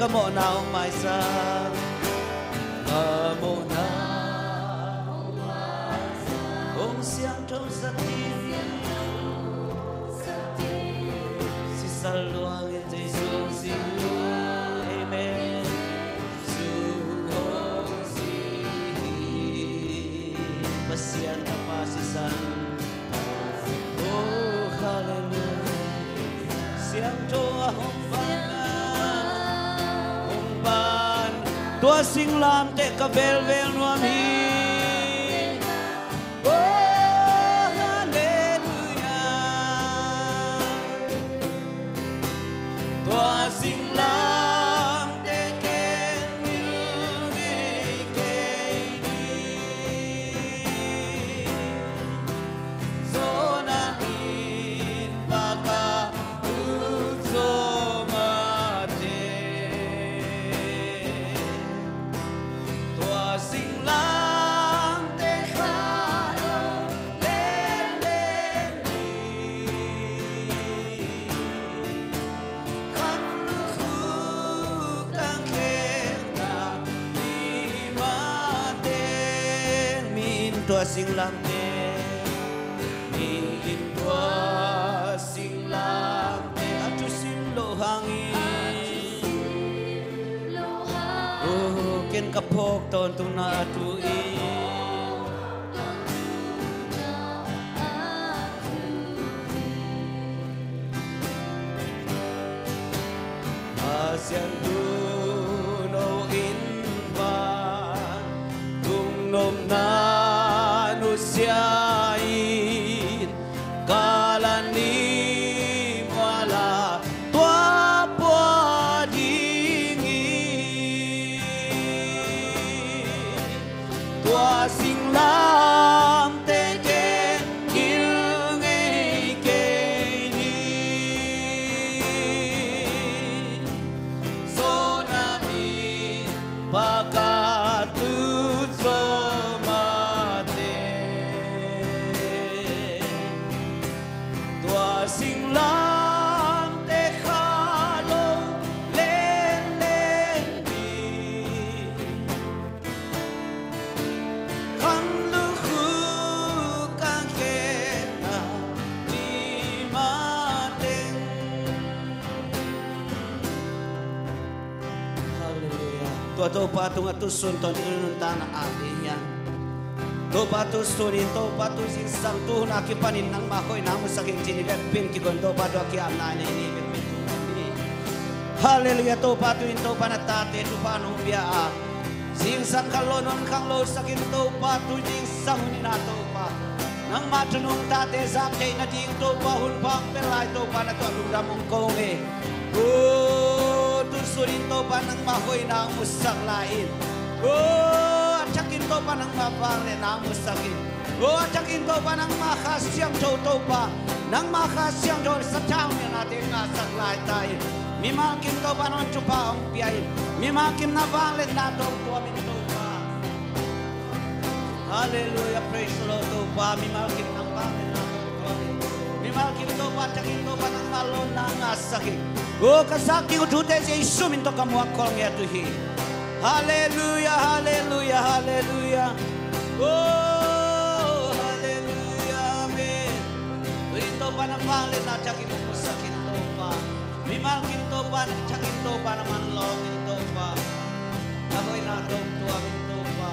mo na umaysa mo na kung siyang trong sa tiyan si saluangin Jesus amen suhong sihi masyan kapasisan oh hallelujah siyang trong ahong tua sing lam te ka vel vel nuam hi oh hallelujah tua sing lam te ken mil ke ni zona in baka tua sing lam te min tua sing lam te atu sim lo hangin oh ken kapok ton tu na atu i asian tu no in ba tung nom na siain kalani wala tua pua dingi tua sing lam te ke il ngei ke ni sona mi pakatu sing lam te khalo len len di kan lu khu kan ke na di ma teng hallelujah tua to patung atusun ton inun tanah alinya to patu story to patu sing sang tu na ki panin nang makoy na mo saking tinibet pin ki gondo padu ki amna ni ni hallelujah to patu into panatate tu panu bia sing sang kalonon kang lo saking to patu jing sang ni na to pa nang matunong tate sak kay na jing to pa hun pang pelai to panato lumdamong kome oh tu story to panang makoy na mo sak lain oh chakin to pa nang mapare na musakit oh chakin to pa nang makasyang to pa nang makasyang do sa taon natin nga saklay tayo mimakim to pa non chupa ang piyay mimakim na valet na to amin to pa hallelujah praise the Lord to pa mimakim nang valet na to mimakim to pa chakin to pa nang malon na nga sakit oh kasaki ko tute si isumin to kamuakol nga tuhi hallelujah, hallelujah, hallelujah. Oh, hallelujah, amen. Ito pa na palit na tsakin mo sa kinto pa. Mimakin to pa, tsakin to pa naman long ito pa. Ako'y natong tuwagin to pa.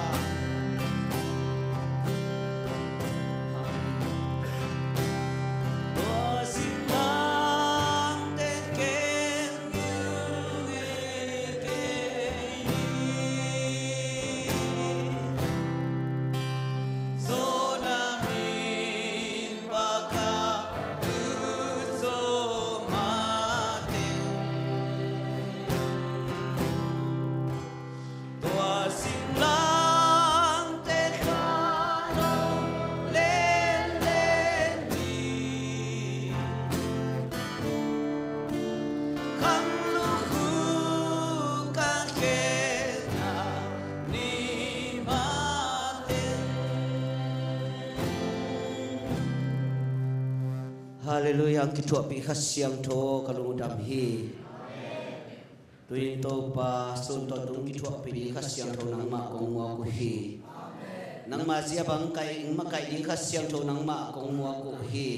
Oh, silang teken Hallelujah, ang kituwa pi hasyang to kalungudam hi. tuin to pa sun to tung ki thua pi kha siang tho nang ma kong mo ku hi nang ma zia bang kai ing ma kai ding kha siang tho nang ma kong mo ku hi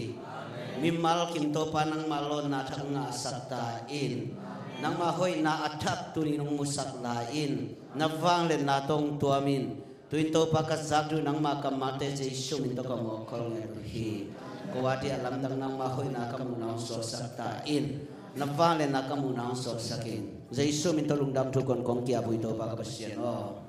mimal kim to pa nang ma lon na thak nga sakta in nang ma hoi na athap tu ni nong musak la in na wang le na tong tuamin tuin to pa ka zak du nang ma ka ma te jesu min to ka mo khol nge hi ko wa ti alam dang nang ma hoi na ka mu na so sakta in na wang le na ka mu na so sakin jesu min to lung dam thu kon kong kia bui to pa ka pasian o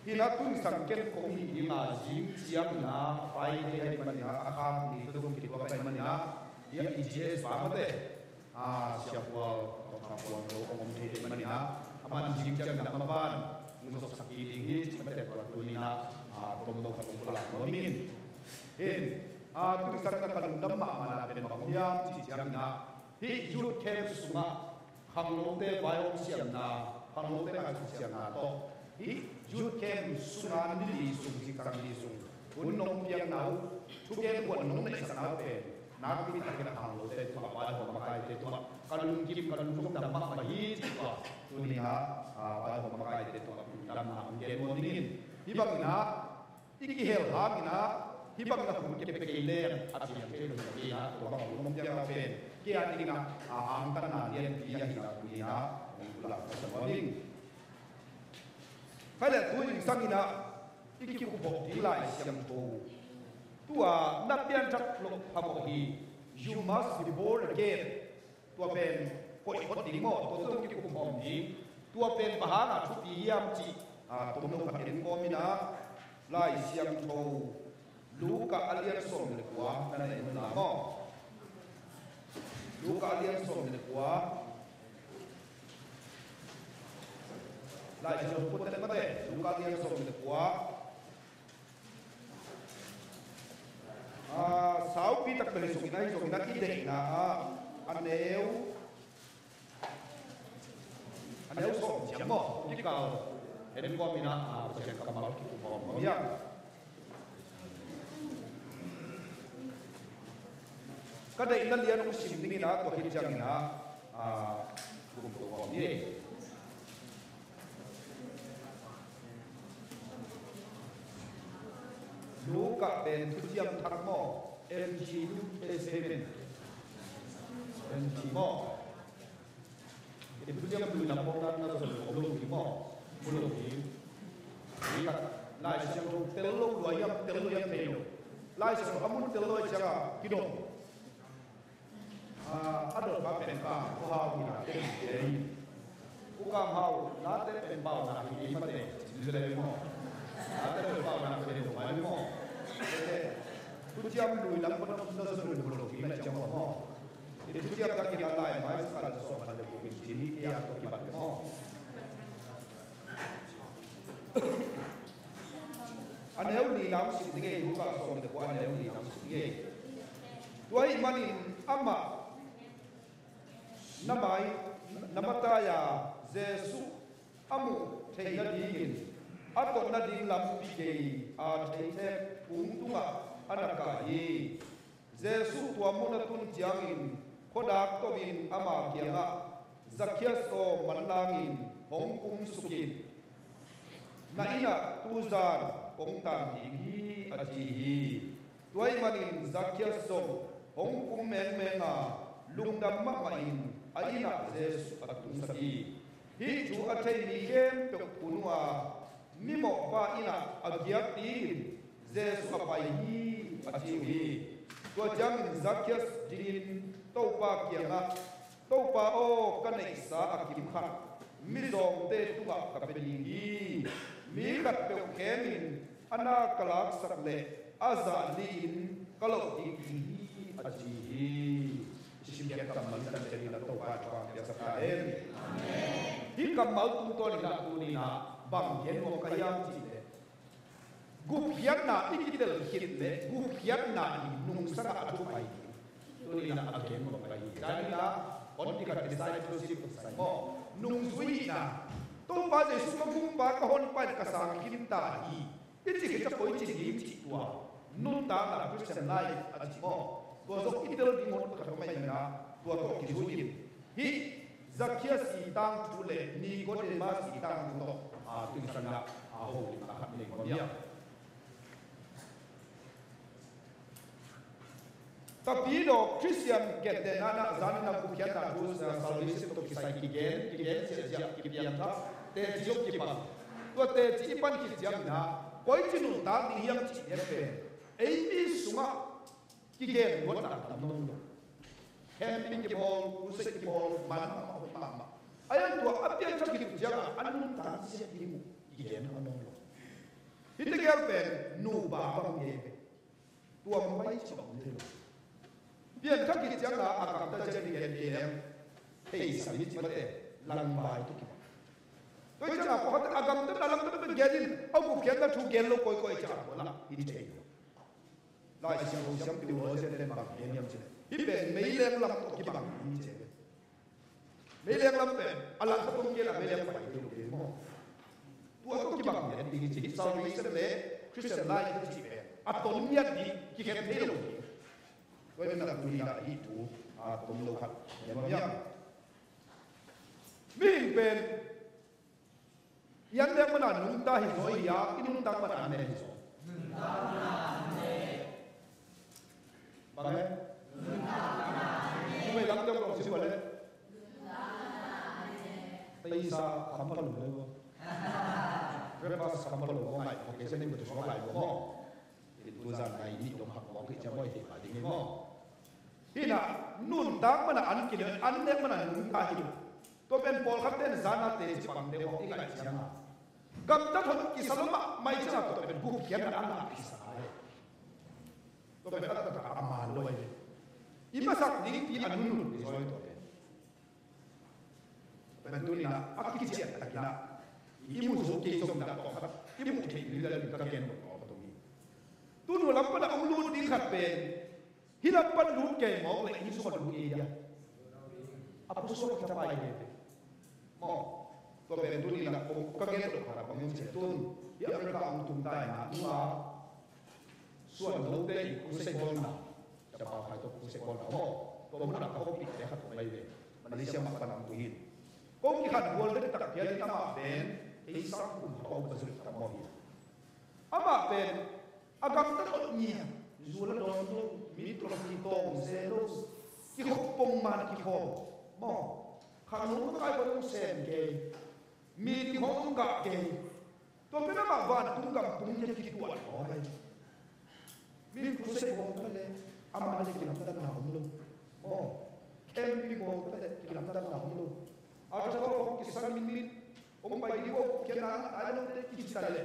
hina tung sangken ko hi na jing siam na pai de hai mania akam ni tu ki ko pai mania ya IGS ba mate siapwa ko kapwa ko om thi de mania aman jing jang na maban ngusok sakti ding hi mate ko tu ni na tom do ka pula no min in tung sang na kalung dam ma mana ben ba ya chi jang na hi youth camp sunga hanglo te bayom siam na hanglo te ka siam na to hi youth camp sunga ni sung si kang ni sung unong piang nau tu kem ko nong nei sa nau pe na ki ta ke hang lo te tu ba ho ma kai te tu kalung kim kalung tum dam ma hi tu tu ni ha ba ho ma kai te tu dam na ke mo dingin hi bang na iki hel ha mi na hi bang na kum ke pe ke le a ti ke lo ki na tu ba ho piang nau pe ki a ni na ang tan na yen pi ya hi na tu ni na tu la sa ba ding phải là tôi sang ina iki ku bok ti lai siam to tua na pian chak lo phamo hi you must be born again tua ben ko hot ding mo to ki ku bom ding tua ben bahana thu pi yam chi tom no ka en ko mina lai siam to luka alian som le kwa na ne na mo luka alian som le kwa lại trường quân tận mate chúng ta tiên sổ được quá sáu pi tắc bể sổ này ít đệ là anh nếu sổ chấm mỏ cái cầu đến qua mình sẽ cầm bảo cái cục bom nhá cái đệ nó liên ông xỉm đi đã của hiện trường là cục bom như Luka ben tujiam thakmo NG7 NG mo tujiam du na mo na so lo ki mo lo ki ni ka lai siam ro tel lo lo yam pe lo lai siam amun tel lo cha ki do ador ba pen ka ko ha ni na te ku ka hau na te pen ba na ki ma te le mo ada beberapa orang yang berdoa mo, tu jam lui lam pun sudah sudah berdoa kita jam mo, itu jam tak kita lain, mai sekarang soal ada bukan sini yang kita mo. Anda uli lam sini bukan soal ada bukan anda uli lam sini. Dua imanin amma, namataya Yesus amu tidak diingin. Ato na ding lam pigay teite puntunga anaka ye Jesu tuamuna tun jiangin kodak tobin ama kianga Zakias o manlangin hongkung sukin na ina tuzar ong tan hi ati hi tuai manin zakia so ong kum meng menga lungdam ma ma in aina Jesus atung saki hi chu athei ni kem pe punwa mimo pa ina agiat tin Jesus apai hi ati hi tua jang zakia din to pa kianga to pa o kanai sa akim khat mi zong te tuwa kapelingi mi khat pe khemin ana kalak sakle aza lin kalau tinggi aji simpian kamal dan jadi la toba kwa biasa kaen amen hi kamal tu to ni na tu ni na bang yen mo kayam ji le gu phiat na ikidel hit le gu phiat na ni nung sa atu pai tu ni na again mo kai dan na on di ka discipleship sai mo nung sui na to ba je su ka gung ba ka hon pa ka sang kim ta hi ichi ke poi chi lim chi tua nun ta na Christian life achi mo to zo idel di mon ka mai na tua to ki zuin hi Zacchaeus si tang tu le ni ko de ma si tang tu to a tu sang na a ho ni ka khat le ko ya tapi do Christian get de na zan na ku kya ta tu salvation to ki sai ki gen se ja ki pian ta te jok ki pa to te chi pan ki jam na koi chinu ta ni yang chi ne pe ei mi sunga ki gen wat ta tam non do camping ki bol usik ki bol man ma ma ayan to apian cha ki jam an ta si ki mu ki gen non lo hite gel pe nu ba bang ye tua mai chi bang de lo bien thak ki jam na akam ta chen gen em ei sami chi mate lang bai to ki tôi cho họ agam tất là làm tất là gia đình ông cũng kiến là thu kiến lâu coi coi chả có là ít chơi lại xem ông xem cái điều đó sẽ lên bằng kiến nhầm chứ ít bên mấy lem làm cái bằng ít chơi mấy lem làm bên làm cái công kia là mấy lem phải điều kiện mà tôi có cái bằng kiến thì chỉ sau này sẽ lấy Christian life cái gì vậy à tốn nhất đi cái kiến thế đâu tôi nên là tôi đi lại ít chú à tốn lâu khát nhầm nhầm mình bên yang dia mana nunta hizo ya ini nunta mana ane hizo bagai kue lam jom kong siapa le taisa kampal le bo repas kampal bo ngai oke seni betul semua ngai bo itu zan ngai ni dong hak bo ke jaboy ti padi ngai mo hina nunta mana an kile an dia mana nunta hizo to ben pol khaten zana te chi pang de ho ikai chiang gam ta thon ki salama mai cha to ben gu kian na an ki sa to ben ta ta ama loi ima sak ding pi anun ni soi to ben tu ni na akki chi ta kina imu zo ke som da to khat imu the ni da ka ken ko to ni tu nu lam pa da om lu ding khat ben hilap pan lu ke mo le ni so ko lu e ya apu so ka ta pai de mo to ben tu ni na ko ka gen to para bang che tun ya America ang tung tai na ma suan lo de ku se bol na cha pa khai to ku se bol na mo to mo na ka ho pi de khat mai de Malaysia ma pa nang tu hin ko ki khat bol de tak ya ta ma ben e sang kum ko ba zu ta mo hi ama ben agam ta ko ni zu la don do mi to ki to zero ki ho pong man ki ho mo khanu ko kai ko sen ke mi ti hong ga ke to pe na ma van tung ga pung ye ki tu wa ho bai mi ku se ko ka le ama le ki lam ta na hom lo mo kem pi ko ta ki lam ta na hom lo a ta ko ki san min min om bai di ko ke na a no te ki ta le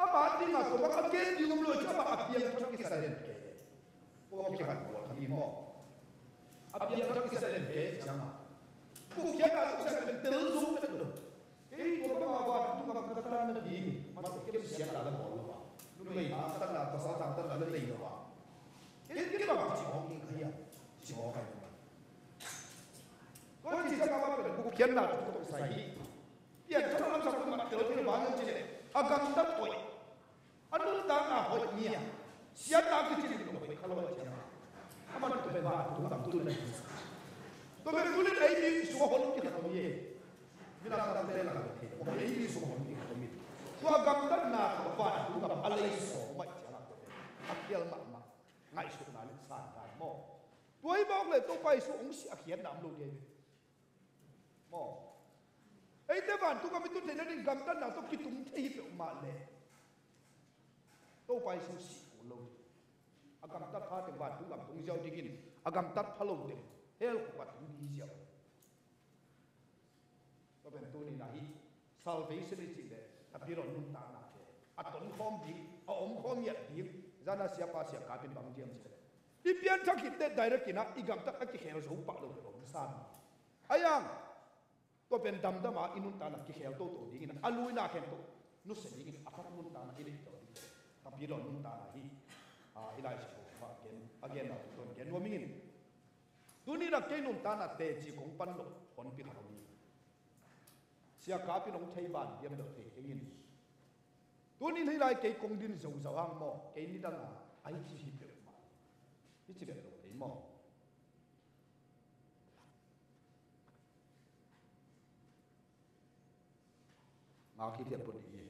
ama ti na ko ba ke di ngom lo cha ba a pi ta ki sa le ke ko ki han ko ka mi mo a pi ta ki sa le ke chama ku kia ka ku sa ben tel zo pe do ei ko ba ba tu ka ka ta na di ma ko ke sia ka la bo lo ba lu nei a ta na ta sa ta ta la nei lo ba ei ke ba chi ho ki ka ya chi ho ka ba ko chi sa ka ba pe ku kia na tu ko sa hi ya ta na sa ku ma tel ke ba na chi le a ga ta ko anu ta na ho ni ya sia ta ki chi lo ko ka lo ba chi na ama tu pe ba tu ta tu na to mere tulen ai ni su hon ki ta ye mina ta te la ko ai ni su hon ki ta mi tua gam tan na ko fa tu gam alai so mai chala ko akial ma ngai su na le san ga mo tuai bok le to pai su ong si akhian nam lo ge mo ai te van tu gam tu te na ding gam tan na to kitum thei pe ma le to pai su si ko lo agam tat kha te van tu gam tung jau digin agam tat phalo te hel ko pat ni jau to ben tu ni na hi salvation is in there apiron nun ta na ke aton khom di a om khom ya di zana sia pa sia ka pin bang jiam se i pian thak hit te direct ina igam tak a ki khel zo pa lo rom san ayang to pen dam dama inun ta na ki khel to ding ina alui na khen to nu se ding apara mun ta na ile to apiron nun ta na hi ilai se ko again na to gen wo mingin tuni ra ke nun ta na te chi kong pan lo kon pi ha ni sia ka pi nong thei ban yam do the engin tunin hi lai ke kong din zo zo hang mo ke ni dang ai chi hi pe ma hi chi be lo ke mo ma ki thiat pun ni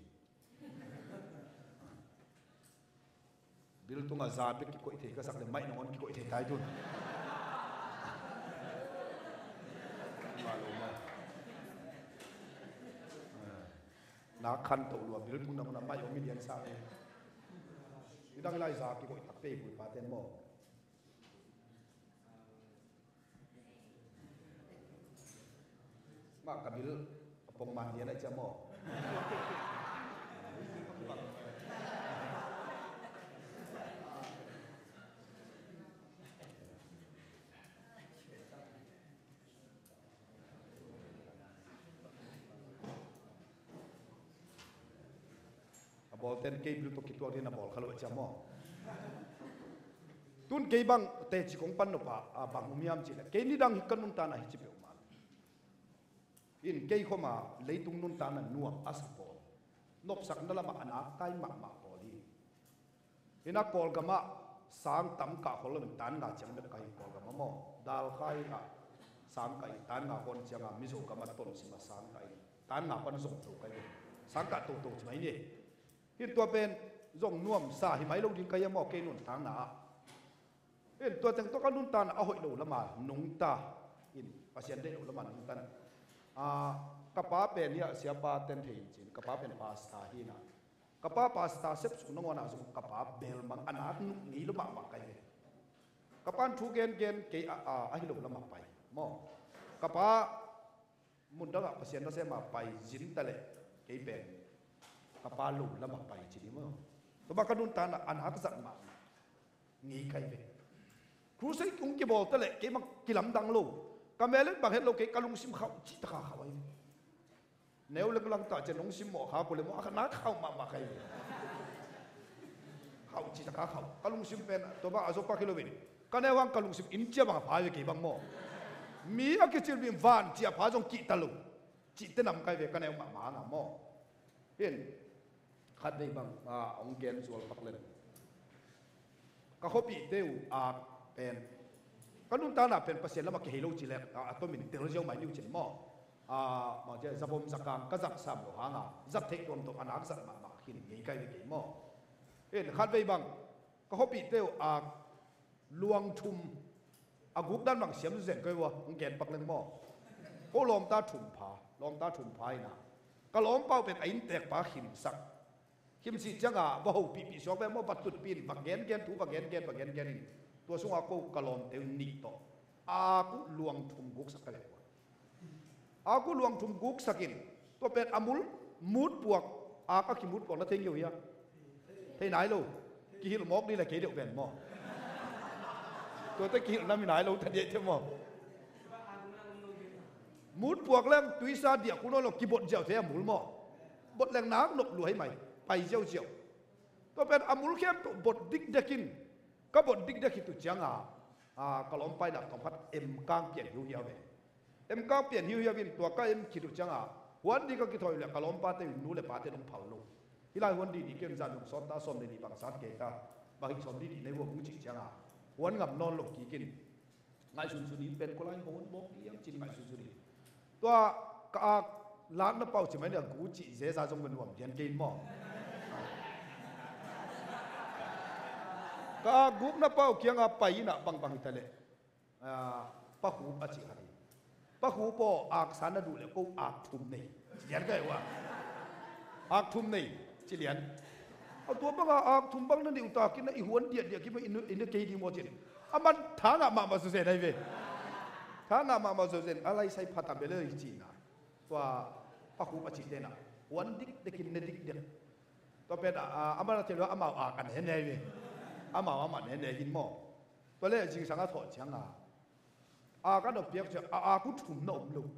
bil tunga za pe ki ko the ka sak le mai nong ki ko the tai tun ma lo ma na khăn tàu lúa bil tung na mai omi dian sa ni dang lai za ki ko tak pe bu pa ten mo ma ka bil pong man dia na cha mo bol ten ke blu to kitwa dina bol khalo chamo tun ke bang te chi kong pan no pa bang umiam chi la ke ni dang hikan nun ta na hi chi pe ma in ke khoma leitung nun ta na nuam asapo nop sak na lama ana kai ma poli ina kol gama sang tam ka hol men tan na chang da kai kol gama mo dal khai na sang kai tan na kon changa mizo gama ton sima sang kai tan na pan zong to kai sang ka to chmai ni hin tua pen zong nuam sa hi mai lo ding kai mo ke nun tang na in tua tang to ka nun tan a hoi lo lama nung ta in pasien de lo lama nung tan ka pa pen ya sia pa ten thein chin ka pa pen pasta hi na ka pa pasta sep su nong na zong ka pa bel mang anak nu ni lo ma kai ka pan thu gen ke a hi lo lama pai mo ka pa mun da pasien da se ma pai jin ta le ke pen kapalu lama pai chini mo to ba kanun ta na an hat zat ma ngi kai ve cruise kung ki bol tale ke mak kilam dang lo kamelen ba het lo ke kalung sim khau chi ta kha wai neu le lang ta chen nong sim mo kha ko le mo na khau ma kai khau chi ta kha khau kalung sim pen to ba azo pa kilo bin ka ne wang kalung sim in chia ba pha ve ke bang mo mi a ke chil bim van chia pha jong ki ta lo chi te nam kai ve ka ne ma na mo hin khát đây bằng ông gen zual pak len ka hopi teu pen kanun ta na pen pasien lama ke helo chile to min tel jong mai niu chen mo ma je zabom zakang ka zak sam lo hanga zak thek ton to anak zat ma khin ngai kai ke mo en khát đây bằng ka hopi teu luang thum guk dan bang siam zen kai wa ông gen pak len mo ko lom ta thum pha ina ka lom pau pen ain tek pa khim sak kim si changa bo pi so be mo patut pin bagen thu bagen in to sunga ko kalom te ni to aku luang thum guk sakale aku luang thum guk sakin to pen amul mut puak ka ki mut puak na theng yo ya thei nai lo ki hil mok ni la ke deu ben mo to te ki na mi nai lo thade the mo mut puak lem tuisa dia kuno lo ki bot jaw the amul mo bot leng nak nop lu hai mai pai jaw jaw to pen amul khem to bot dik dekin ka bot dik dekhi tu changa kalom pai na tom phat em kang pian hiu hiu ve em kang pian hiu hiu vin to ka em ki tu changa wan di ka ki thoi le kalom pa te nu le pa te dong phau lo hilai wan di kem jan dong son ta som ni bang sat ke ta ba hi som di nei wo mu chi changa wan ngam non lo ki kin ngai sun su ni pen ko lai hon bok yang chin ngai sun su ni to ka lát nó bao chỉ mấy là cú chỉ dễ ra trong bên ngoài tiền kinh mò cả group nó bao kia ngà bay na bang bang tele pa khu a chi hari pa khu po ak sana du le ko ak thum nei yan kai wa ak thum nei chi lianเอาตัวบังอาทุมบังนั่นดิอุตากินนะอีหวนเดียดกินมาอินเกย์ดีโมจินอามันทางมาสุเซนได้เว้ยทางมาสุเซนอะไรใส่พัตตาเบลเลยจีน่ะตัวปักหูปัจจิเดน่ะวันดิกเด็กินเนดิกเด็กตัวเป็นอามันเทลว่าอามาอากันเห็นได้เว้ยอามาเห็นได้กินหม้อตัวเล่จริงสังกัดถอดเชียงอากันดอกเปียกจะอาคุถุมนมลูก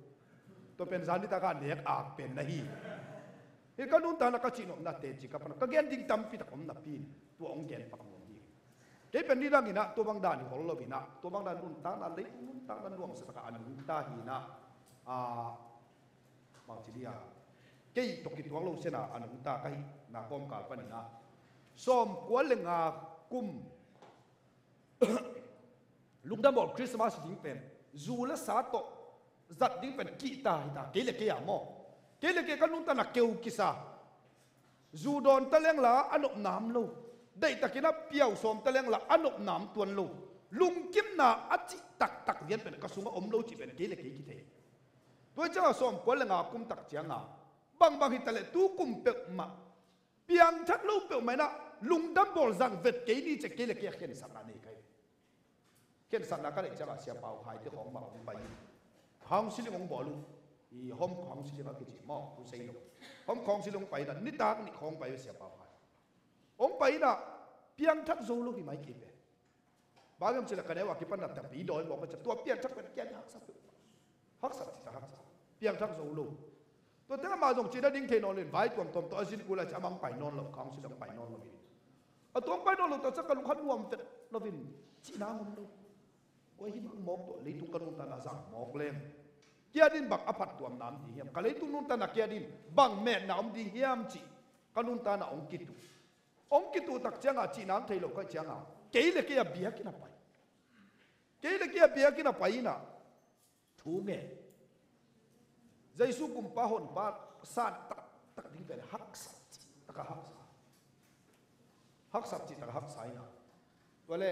ตัวเป็นสารนิตาการเด็กอาเป็นนะฮีเฮ้ยก็นู่นตานักจีนน่ะเตจิกับพนักก็แกนดิ้งตั้มพิทักษ์ผมนับปีนตัวองค์แกนปักหมุดดีเฮ้ยเป็นนี่ร่างหินะตัวบางด้านของเราหินะตัวบางด้านนู่นตานั่นเล็กนู่นตานั่นดวงสักการนู่นตาหินะบางทีเดียเฮ้ยตกกิดตัวเราเสนาอันนู่นตาใครนักกองการปนินะส้มกวนเลงากุมลุงดำบอกคริสต์มาสดิ้งเป็นจูเลสาโตจัดดิ้งเป็นกีตาร์ฮิตาเกลี่ยหม้อเกลี่ยกันนุ่นตานักเกี่ยวกิซาจูดอนตะเลงละอันอบน้ำลูได้ตะกินับเปียวสมตะเลงละอันอบน้ำตัวลูลุงกิมนาอัจิตักเรียนเป็นกระสุนอมลูจีเป็นเกลี่ยกิเทตัวเจ้าสมกวนเลงากุมตักเจียงาบางฮิตาเลตูกุมเปกมาเปียงทักลูเปกไม่นะลุงดำบอลจังเวทเกลี่ยจะเกลี่ยเขียนสักนานี่ใครเขียนสักนาก็เลยจะมาเสียเปล่าหายที่ของมาของไปห้องสิลิงบอลูอีห้องของสิลิงก็จีมอกูใส่ลงห้องของสิลิงไปนั่นนิตากนี่ของไปเสียเปล่าหายองไปน่ะเพียงทักโซลูที่ไม่กี่เป็นบางอย่างสิละกันเนี่ยว่ากี่ปันนัดแต่ปีดอยบอกว่าจะตัวเพียงทักเป็นแกนหักสักที่จะหักสักเพียงทักโซลูตัวแต่มาส่งจีนดิ้งเทนอนเลยไว้ตัวสิลิงกูเลยจะมั่งไปนอนหลับของสิลิงไปนอนหลับเอาตัวไปนอนหลับแต่สักการลุงขันรวมเป็นเราเป็นจีน่างงลูกว่าหินมอกตัวเลยตุงกันนุ่นตานาสังมอกเล่มเกียดินบักอภัดตัวน้ำดีเฮียมกันเลยตุงนุ่นตานาเกียดินบังแม่น้ำดีเฮียมจีกันนุ่นตานาองกิตุตักเจียงอาจีน้ำเทโลก็เจียงอาเกลี่ยเกียเบียกินไปเกลี่ยเกียเบียกินไปน่ะทูเงี้ยใจสุกุมป้าหนป้าสานตักดิ้งเป็นฮักสัตตักฮักสัตจิตักฮักสายน่ะตัวเล่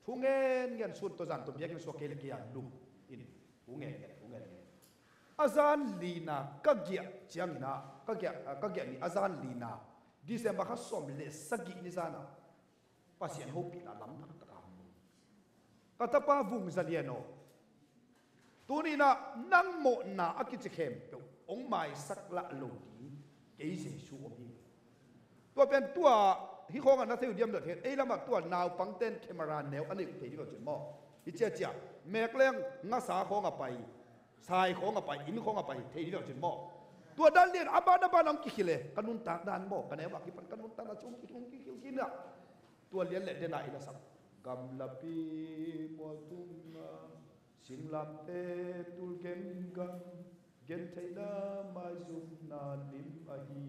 ทุเงี้ยส่วนตัวจันตัวเบียกินสวกเกลี่ยเกียลุงอินทุเงี้ยอาจารย์ลีนาก็เกี่ยเจียงน่ะก็เกี่ยนี่อาจารย์ลีนาดิเซมบักสมเลสกินิซานะภาษาโฮปินาลัมทักตะมก็ตะปาวุงซาเลียโนตัวนี้นะนั่งโมนาอักิจเข้มตัวองค์ไม่สักละโลดีเกี่ยเสชูอมีตัวเป็นตัวที่ของอันนั้นที่อยู่เดียมเดือดเห็นไอ้ละมาตัวนาวปังเต้นแคมราแนวอันนี้ที่เราจะมองอิเจียแมกเลี้ยงงัสาของไปสายของไปอินของไปที่เราจะมองตัวด้านเลียนอาบานน้ำกิเลกันนุนตากด้านบอกกันไหนว่ากี่ปันกันนุนตากชุ่มกินเนี่ยตัวเลียนเล็ดเดนายนะสักกำลับปีมัวตุนาสิงลำเตตุลเกมกันเกนเทน่าไม่ซุมนาลิมอาฮี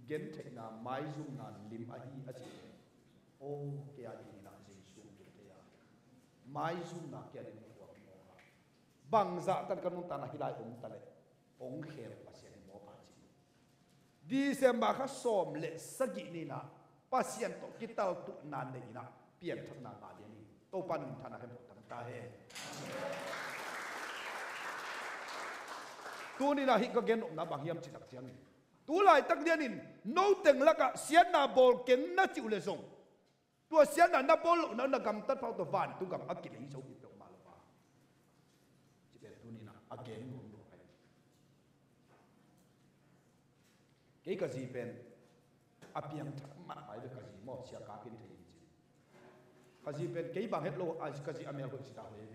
เกนเทน่าไม่ซุมนาลิมอาฮีอาชีโอ้เกียดีนะเจสุเกียไม่ซุมนาเกียดีนะบางจากตันกันนุนตานาฮิไลองตะเลองเขลภาษาดีเซมบาคัสสมเลสกินีนะภาษาตัวกิตาตุนันเดนีนะเปลี่ยนทัศนาการนี้โตปันธนาให้หมดทั้งตาเฮตัวนี้นะฮิกเกนนะบางยามจิตตักเสียงตัวลายตักเดียนินโนเต็งละกะเสียนาบอลเก่งน่าจิวเลซงตัวเสียนานาบอลนั่นนะกำตัดเฝ้าตัวฟันตัวกำอักกิเลสเอาอีกตัวมาลงมาจิเป็นตัวนี้นะอักเกนเกี่ยกับจีเป็นอภิยังทักมาไปด้วยกับจีมอเสียการกินเทียนจีกับจีเป็นเกี่ยบางเฮดโลอาจกับจีอเมริกันจิตาเลย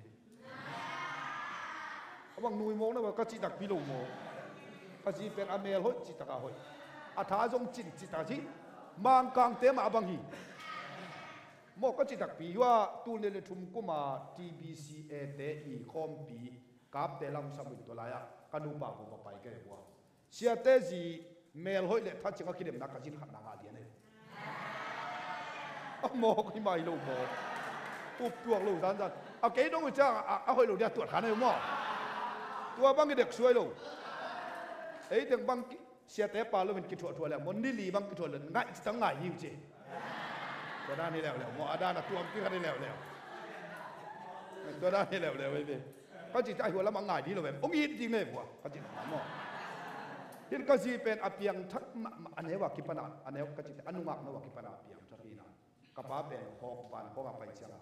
บางหน่วยมองนะว่ากับจีตักพิโลโมกับจีเป็นอเมริกันจิตาหอยอาทาจงจินจิตาจีมังกังเตมาบางฮีมอกับจีตักปีว่าตูเนเลทุมกุมา TBCA เตอีคอมปีกับเตลังสมุนตัวลายกันดูปากผมไปกันเลยว่าเสียเตจีเมลหอยเลยถ้าจึงก็คิดเรื่องนักจินขัดนางอาเดียนเลยโมกี่ไม่รู้โมอุบตัวรู้สันเอาเกย์ต้องจ้างเอาหอยรู้เดียตรวจขันเลยโมตัวบางเด็กช่วยรู้ ấy tiếng băng xe té pa luôn mình kỹ thuật thôi là muốn đi lì băng kỹ thuật là ngại tăng ngại nhiều chứตัวด้านนี่แล้วหมอด้านน่ะตัวพี่เขาได้แล้วตัวด้านนี่แล้วไปดิก็จิตใจหัวแล้วมันง่ายดีเลยองค์ยินจริงเลยหัวก็จิตหมอที่ก็จีเป็นอภิยังทักอันนี้ว่ากิปนาอันนี้ก็จิตอนุมัตินะว่ากิปนาอภิยังทักนี่นะกับป้าเป็นหอกปานหอกอะไรเชียง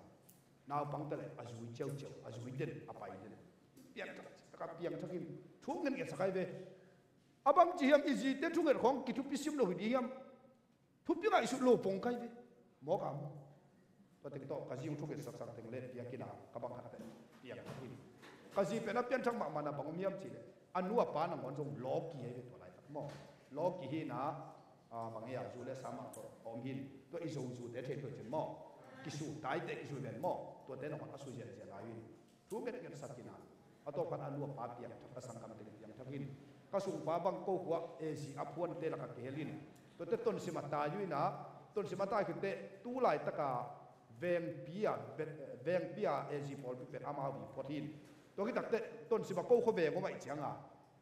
นาวปังตะเลยอาจุยเจ้าอาจุยเด่นอภัยเด่นเปียงกับเปียงทักนี่ทุกเงินเก็บสักไอ้เว้อาบังจียมอีจีเด็ดทุกเงินของกิทุพิซิมโลหิตยมทุบยังไงสุดโลปงไก่เว้หมอกามตัวติดต่อการยิ่งทุกข์สักสักถึงเล่นเปียกินากระบังหัดเป็นเปียกกินการยิ่งเป็นนับเป็นทั้งมานะบังมีมจีเลยอันนู้นป้านังวันจงล้อกี่ให้ตัวไรหมอล้อกี่ให้นะบางอย่างจูเลสามาตัวอมหินตัวอิจูเด็ดเถิดจนหมอกิสูตายเด็กกิสูเป็นหมอตัวเด็กนักวันอสุจิเจริญทุกเม็ดเงินสักกินอัตโตกันอันนู้นป้าเปียกทักสังกัมเด็กยังทักหินก็ส่งป้าบังโก้หัวเอซีอภวนเตลักเกลินตัวเด็กต้นสิมาตายอยู่นะต้นสมัยคือเตะตู้ไหลตะกาเวงปียเอจีพอลเป็นอามาวีพอทินตัวที่ตักเตะต้นสมัยโก้ขเวงก็ไม่เจียงอ่ะ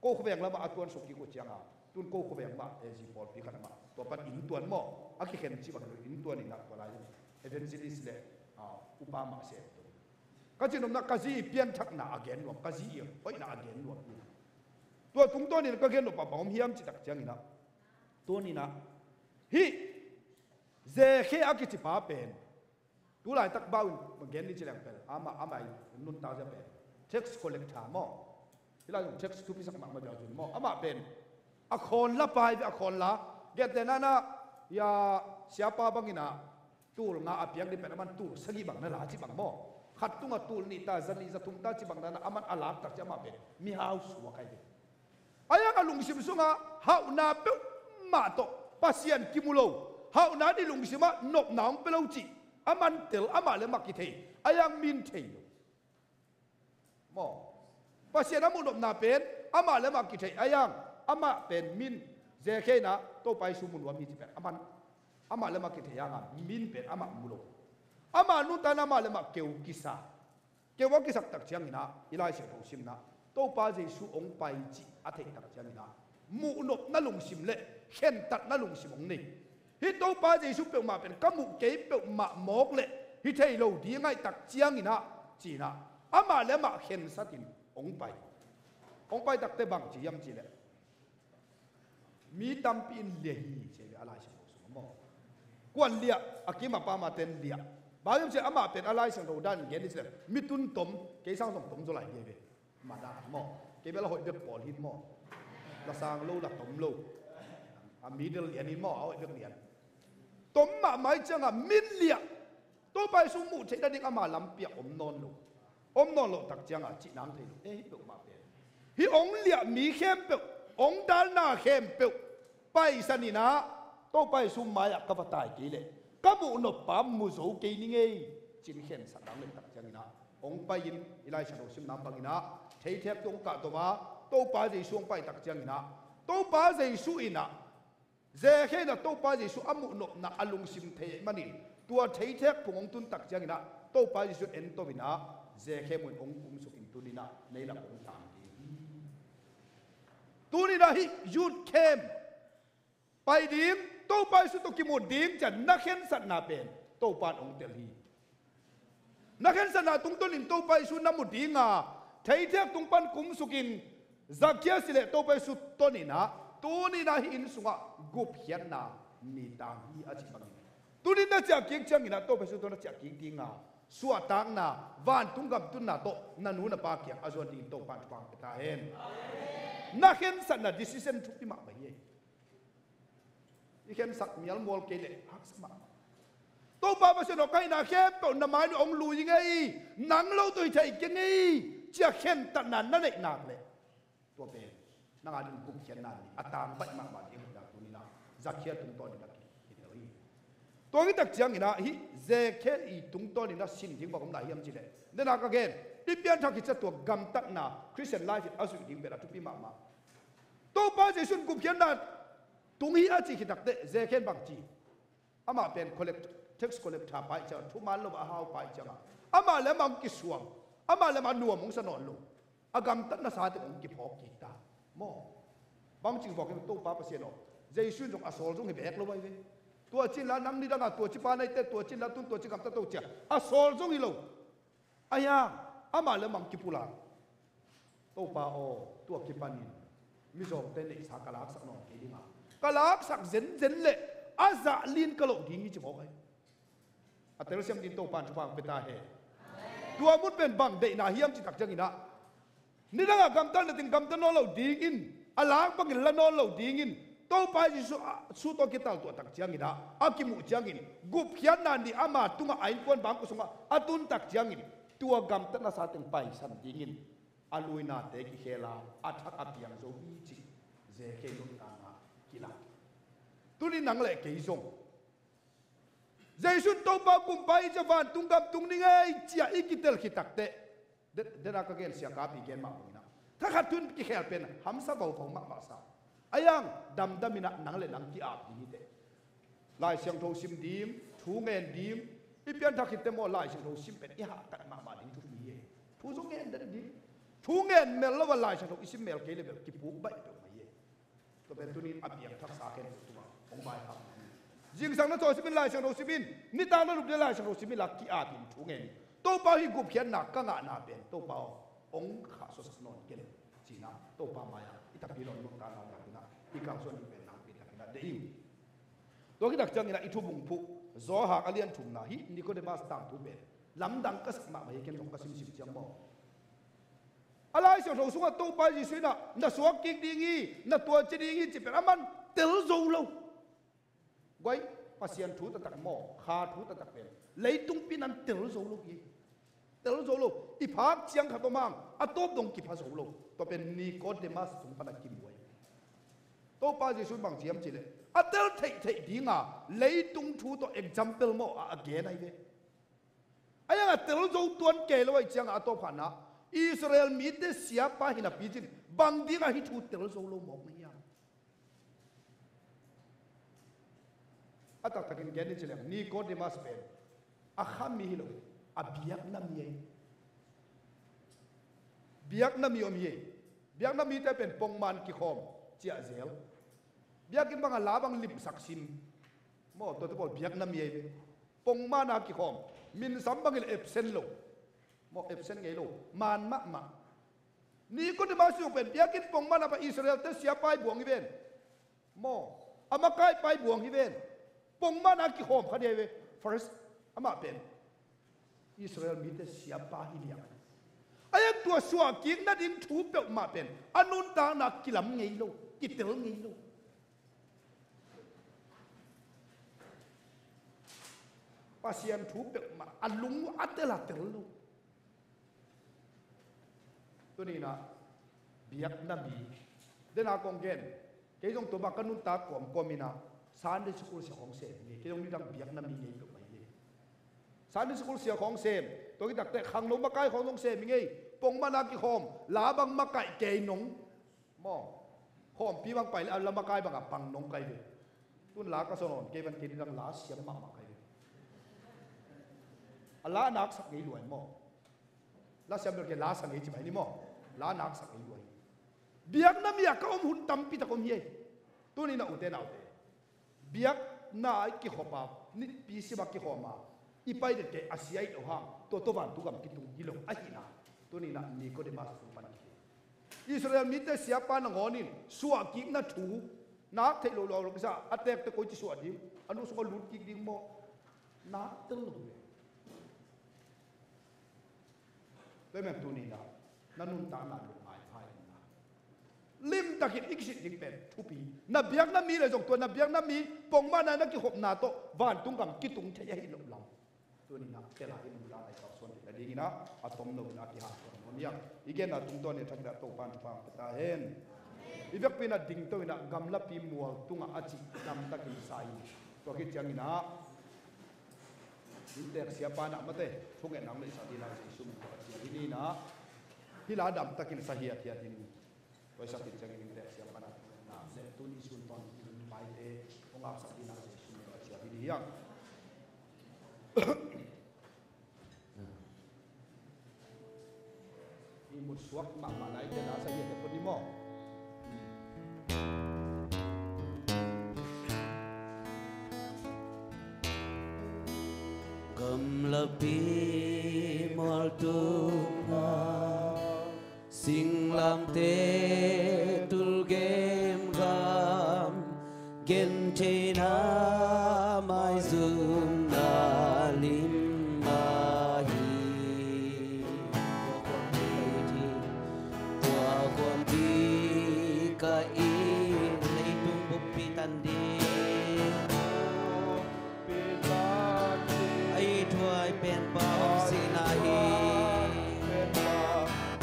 โก้ขเวงแล้วมาอัตวนสุกิโกเจียงอ่ะตุนโก้ขเวงมาเอจีพอลปีกันมาตัวปันอินตัวหม้ออากิเข็นจีบังอินตัวนี่นักตัวอะไรเอเวนซิลิสเล่อุปามาเสพก็จึงนำนักกะซีเปลี่ยนทักหนาเกนรวมกะซีไปหนาเกนรวมตัวตรงตัวนี้ก็เกนรวมปะบอมเฮียมจิตักเจียงนี่นะตัวนี้นะฮิเจเขอากิจิป้าเป็นตัวไหลตักบ้ามันเกณฑ์นี่จะแรงเป็นอามานุ่นตาจะเป็น tax collector หม้อที่เรา用 tax ทุกปีสักหมักมาเดียวจุนหม้ออามาเป็นอคอนละไปอคอนละเกตแต่นั่นนะยาเสียป้าบังกินะตูลงาอภิยังนี่เป็นมันตูลสกีบังนั่นละจิบังหม้อขัดตุ้งตูลนี่ตาจันนี่จะทุ่มตาจิบังนั่นอามันอาลักตักจะมาเป็นมีฮาวส์ว่าใครเป็นอายังอลุงสิมสุงะฮาวนาเปมาโตปัสยันกิมุโลฮาวนาดิลุงสิมะนบหนาวเปล่าจีอามันเตลอามาเลมักกิเทอายังมินเทโลหม้อปัสยันอามุนบนาเป็นอามาเลมักกิเทอายังอามาเป็นมินเจเคนะโตไปสุมุนวามีที่เป็นอามาเลมักกิเทยังมินเป็นอามามุโลอามานุตานามาเลมักเกวกิสาเกวกิสักตักเชียงนะอิไลเสียงของซิมนะโตปาเจสุองไปจีอาเทตักเชียงนะมุนบนั่ลุงซิมเล่เข็นตัดนั่ลุงซิมองนี่ฮิโตปาเจสุเปียวมาเป็นกมุกเก็บเปียวมาหมอกเล่ฮิเทโลดีง่ายตักเชียงนะจีนะอามาเลมักเข็นสัตินองไปตักเตบังจียมจีเล่มีตัมปินเลียฮีเจอะไรเสียงของสมกวนเลียอากิมาปามาเต็นเลียบางอย่างเช่นอามาเป็นอะไรสังโดดันเงี้ยนี่สิมิตุนตมเกี่ยสังตมจะไหลเงี้ยเว้มาด่าหม้อเกี่ยเราหอยเดือดปอดหินหม้อเราสร้างโลละตมโลมีเดือดเหรียญหินหม้อเอาเดือดเหรียญตมมาไม่จังอ่ะมินเลียตัวไปสุ่มมุใช้ได้ดิ้งอามาลำเปียอมนอนโลตักจังอ่ะจีน้ำเทโลเอ๊ะเปียมาเป็นฮิองเลียมีเข้มเปียองดาลนาเข้มเปียไปสนินะตัวไปสุ่มมาอยากกระตายกี่เลยก็บุนบปั๊มมุโซกีนี่ไงจินเข็นสักน้ำเล่นตักจังนะองไปยินอิไลชโนซิมน้ำบังนะเทียบเทียบตรงกะตัวมาโตป้าเจสุงไปตักจังนะโตป้าเจสุอินะเจเขนะโตป้าเจสุอามุนบนะอลุงซิมเทมันินตัวเทียบเทียบพงตุนตักจังนะโตป้าเจสุเอ็นโตวินะเจเขมุนองสุกินตุนินะในหลักองตามตุนินะฮิยุดเข้มไปดิ้งโตไปสุตกิมุดดิ้งจะนักเข็นสัตนาเป็นโตปานองเตลฮีนักเข็นสัตนาตุงต้นินโตไปสุนามุดดิ้งอ่ะเทียเทียบตุงปันกุมสุกินจักเกียสิเลโตไปสุต้นินะตุนินะฮินสุงะกุบเฮียนนามีตังฮีอาจิบังตุนินะจากกิงจังอินะโตไปสุตนะจากกิงดิ้งอ่ะสัวตังนาวันตุงกับตุนนาโตนันูนะปาเกียอาจวนดิ้งโตปานปังตาเห็นนักเข็นสัตนาดิสิเซนทุกที่มาไม่เย่อีเข็นสักมีอัลโมลเกเลฮักสมาตัวป้าไปสนอกให้นาเข้มตัวน้ำมันองลุยยังไงหนังเราตัวใจยังไงจะเข้มตัดนั้นนั่นเองนักเลยตัวเป็นนักอ่านกุมเขียนนั่นอัตตามไปมากบาดเจ็บจากตัวนี้นะจักเขียนตรงตัวนี้นะตัวนี้ตักจังนะฮิเจเขียนอีตรงตัวนี้นะสิ่งที่บอกผมได้ยังจีเลยเดินนักเกณฑ์ที่เปลี่ยนทางกิจตัวกำตักนะคริสเตียนไลฟ์อาศัยดิ้งเป็นทุกปีมากตัวป้าจะสุนกุมเขียนนั่นตรงนี้อาจจะคิดได้เจเคนบางทีอามาเป็น tax collector ไปจังทุกมันลบอาหาวไปจังอามาแล้วมันกิสวงอามาแล้วมันนัวมงสนอนลงอากรรมตัณหาสาธิตองกิพอกิตาหม้อบ bang ching vok to pa pasien o jaisun jong asol jong bek lo bai ve tua chin la nang ni danga tua chi pa nai te tua chin la tun tua chi kam ta to cha asol jong hi lo aya ama le mang ki pula to pa o tua ki panin mi zong te nei sa kalak sak no ke dinga kalak sak zen zen le aza lin kalo ding hi chi bo kai atel siam din to pan chupang peta he tua mut pen bang de na hiam chi tak jang ina ni danga gam tan ting gam tan no lo ding in alak bang la no lo ding in to pa ji su to kital to tak jang ina akimu jang in gup hian nan di ama tunga ain kon bang ko sunga atun tak jang in tua gam tan na sa teng pai san ding in aluina te ki khela athak apiang zo hi chi je ke lu ta na kila tuni nang le ke zong jaisun to pa kum pai jawan tunggam tung ni ngai chia ikitel khitakte de na ka gen sia ka pi gen ma na tha khatun ki khel pen ham sa bo phong ma sa ayang dam damina nang le nang ki ap ni te lai siang tho sim dim thu ngen dim i pian thakit te mo lai siang tho sim pen i ha ta ma ma ding thu ni ye thu zo ngen da dim thu ngen mel lo lai siang tho isim mel ke le ki pu bai pe ma ye to ben tunin apiang thak sa ken tu ma ong bai ha jing sang na cho simin lai sang ro simin ni ta na rup de lai sang ro simin la ki a tin thu nge ni to pa hi gup hian na ka nga na ben to pa ong kha so sas non ken chi na to pa ma ya ita pi lon ta na na na i ka so ni ben na pi na de im to ki dak chang ina i thu bung phu zo ha ka lian thum na hi ni ko de mas tang thu ben lam dang ka sak ma mai ken ong ka sim sim chiam mo alai sang ro sunga to pa ji suina na suak ki ding i na to chi ding i chi per aman tel zo lo quay pasien thu ta tak mo kha thu ta tak pen lấy tung pin an tel zo lo ki tel zo lo i phak chiang kha to mang atop dong ki pha zo lo to pen ni ko de mas sung pa na kim boy to pa ji su bang chiam chi le atel thei thei dinga lấy tung thu to example mo again ai ve aya tel zo tuan ke lo ai chiang atop phana Israel mi te siapa hina pijin bang dinga hi thu tel zo lo mo ya atak takin geni chilem ni ko de mas pen a kham mi hilo a biak na mi biak na mi om ye biak na mi te pen pongman ki khom chia zel biak in bang la bang lim saksim mo to te bol biak na mi pongman a ki khom min sam bang il absent lo mo absent ngai lo man ma ni ko de mas yu pen biak in pongman apa Israel te sia pai buang i ben mo amakai pai buang i ben pong mana ki hom khade we first ama pen Israel mi te sia pa hi liang aya tua suwa ki na din thu pe ma pen anun ta na kilam ngei lo ki tel ngei lo pasien thu pe ma alung atela tel lo to ni na biak na bi dena kong gen ke jong to ba kanun ta kom komina Sunday school siya kong sem ni kayong nidang biyak na mingay ko may ni Sunday school siya kong sem to kita te khang no makai kong nong sem ngay pong manaki hom labang makai kay nong mo hom pi bang pai la makai bang pang nong kay be tun la ka sonon kay ban kinidang la siya ma makai ala nak sak ngai luai mo la siya ber ke la sang ngai chi bai ni mo la nak sak ngai luai biyak na miya ka hun tam pi ta kom ye tuni na ute na ute biak na ki khopa ni pi si ba ki khoma ipai de ke asiai lo ha to ban tu gam ki tu gilo ahina to ni na ni ko de mas fu pan ki Israel mi te siapa na ngonin suwa ki na thu na the lo lo sa atek te ko chi suwa di anu so lut ki ding mo na tel lo be me tu ni na nanun ta na lo mai phai na lim takit iksit ding pen thupi na biak na mi le jong to na biak na mi pong ma na ki hop na to van tung gam ki tung the ya hi lo lam to ni na te la hi mu la ai ka son la ding na atom no na ki ha to ni ya igen na tung to ne thak da to pan pa ta hen i bek pina ding to ina gam la pi mual tunga achi gam takin sai to ki chang ina in tek sia pa na mate thung e nang le sa di la si sum ko chi ni na hi la dam takin sa hiat hiat din wai sa ti chang in tek sia pa na na se tu ni sun ton mai te ong ap sa di na si sum ko chi di yang ni mut suak ma ma lai te na sa hiat ko ni mo lebih multuna sing lam te tul game gam gen te na mai zum na lim mahi tua quan đi ka in lấy tung búp pi tan đi ai thuai pen bao si na hi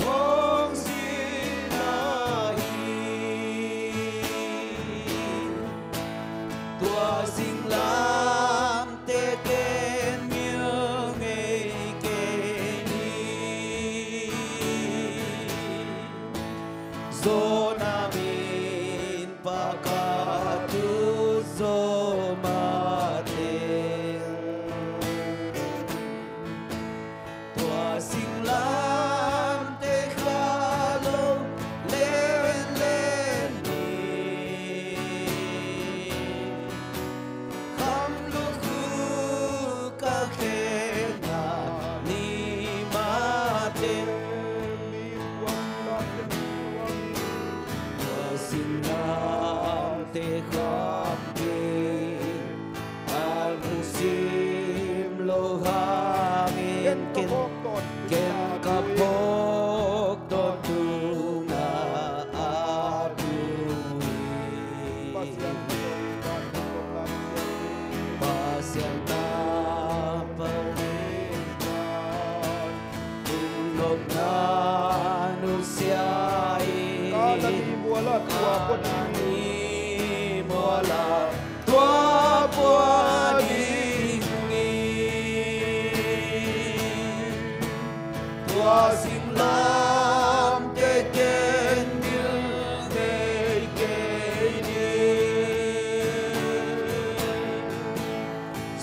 bong si na hi tua sing lam te ken miêu ngây ke ni zona min pakatu zomate tua sing lam te khalo len len ni kham lu khu ka khe na ni ma te tua sing lam te kham ke al musim lo hangin ken ken kapok don tunga adui pasyan na pawingan tulog na nusyai kanani mola tua puadingi tua sing lam te ken mil ngei ke ni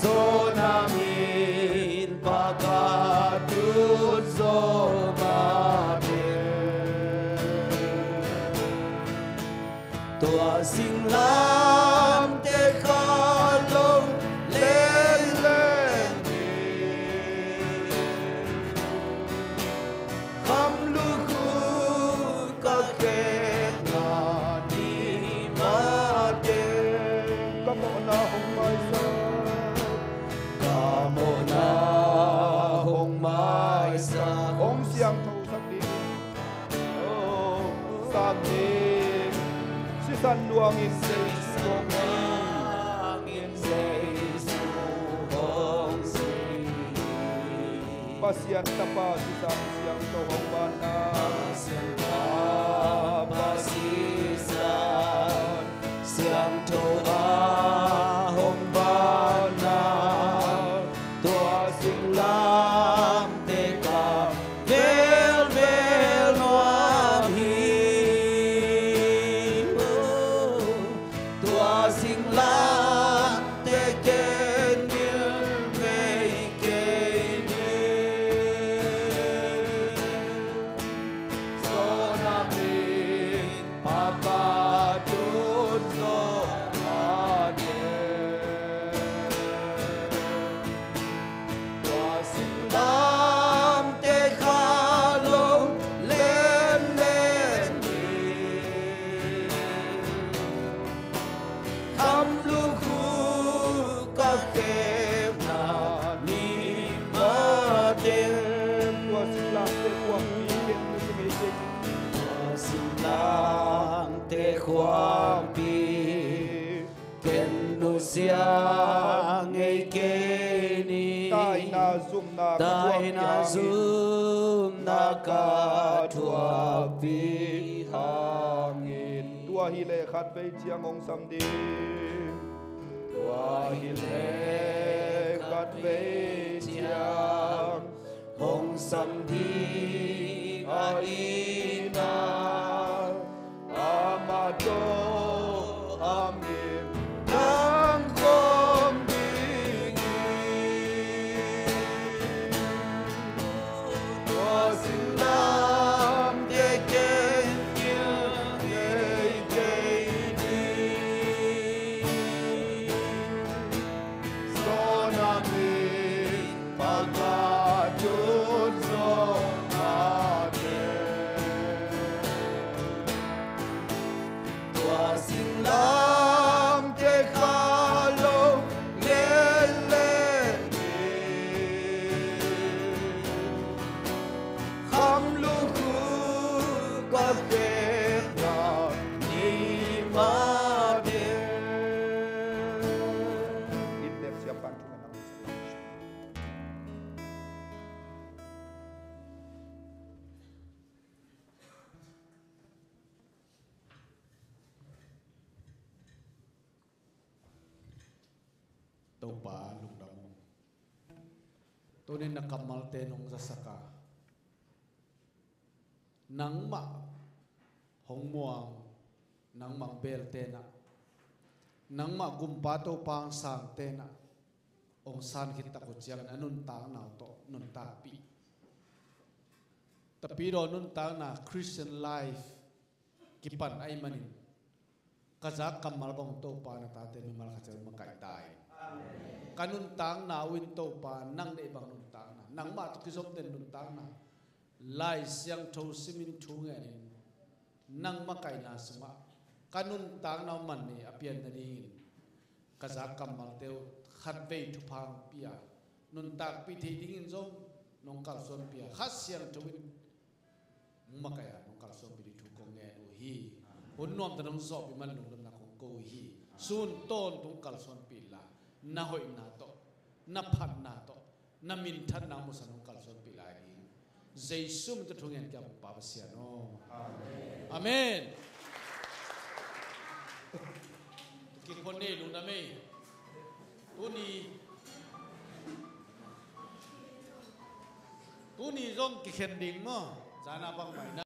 zona min pakatut zomate tua sing lam te khalong len len ni kham lu khu ka ke na ni ma te Kamo na hong mai sa kamo na hong mai sa Hong siang thâu sắc đi Sam ni Si san luang in se song in say su hong si Pasyan tapa si sang siang to hong ban na Siang pasisan siang toa hong bana tua sing lam te ka vel vel noam hi tua sing lam te ken mil ngei ke ni zona min pakatut zomate tua sing lam te khalong len len ni kham lu khu ka khem na ni ma te Tua si lang te kuang pi ken mu se me ke sing lam te khoam pi ken nu siang ngei ke ni Tai na zum na tai na zum na ka thua pi hangin Tua hi le khat ve chiang ong sam di tua hi le khat ve chiang hong sam di a ina Amado amin nang khom dingi tua sing lam te ken yêu ngei ke ni zona min pakatut pa lungdamong tunin nakamal tenong sasaka nang ma hongmuang nang magbel tena nang ma gumpato pang sang tena ong san kita ko chiang anun tang na to nun ta pi tapi ro nun tang na Christian life kipan ay manin kazak kamal bang to pa na tate mi mal khacha makai tai kanun tang na win to pa nang de bang nun tang na nang ma to kisom ten nun tang na lai siang tho simin thu nge ni nang makai na suma kanun tang na man ni apian na dingin kazak kamal teo khat ve thu phang pia nun tak pi thi dingin zo nong kal son pia khas siang thowin makaya nong kal son pi thu ko nge do hi hun nom ta nong zo bi man nong na ko ko hi sun ton tung kal son pi la na hoi na to na phat na to na min than na mo sanong kal son pi la ni jesu mi to thungen kya pa ba sia no amen ki kon ne lu na me tu ni zong ki khen ding mo jana bang mai na